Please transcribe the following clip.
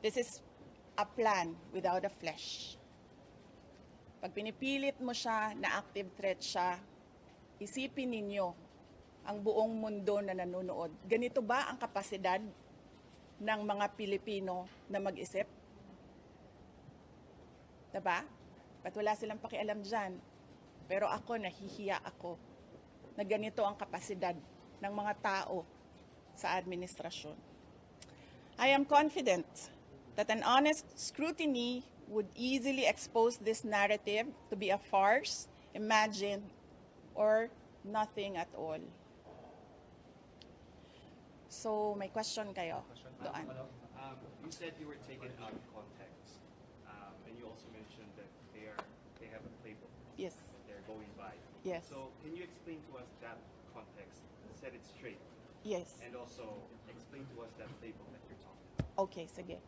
This is a plan without a flesh. Pag pinipilit mo siya na active threat siya, isipin ninyo ang buong mundo na nanonood. Ganito ba ang kapasidad ng mga Pilipino na mag-isip? Diba? Ba't wala silang pakialam dyan? Pero ako, nahihiya ako na ganito ang kapasidad ng mga tao sa administrasyon. I am confident that an honest scrutiny would easily expose this narrative to be a farce, imagined, or nothing at all. So, may question kayo doon. You said you were taken out of context, and you also mentioned that they have a playbook Yes. that they're going by. Yes. So can you explain to us that context, set it straight, Yes. and also explain to us that playbook that you're talking about? Okay, sige.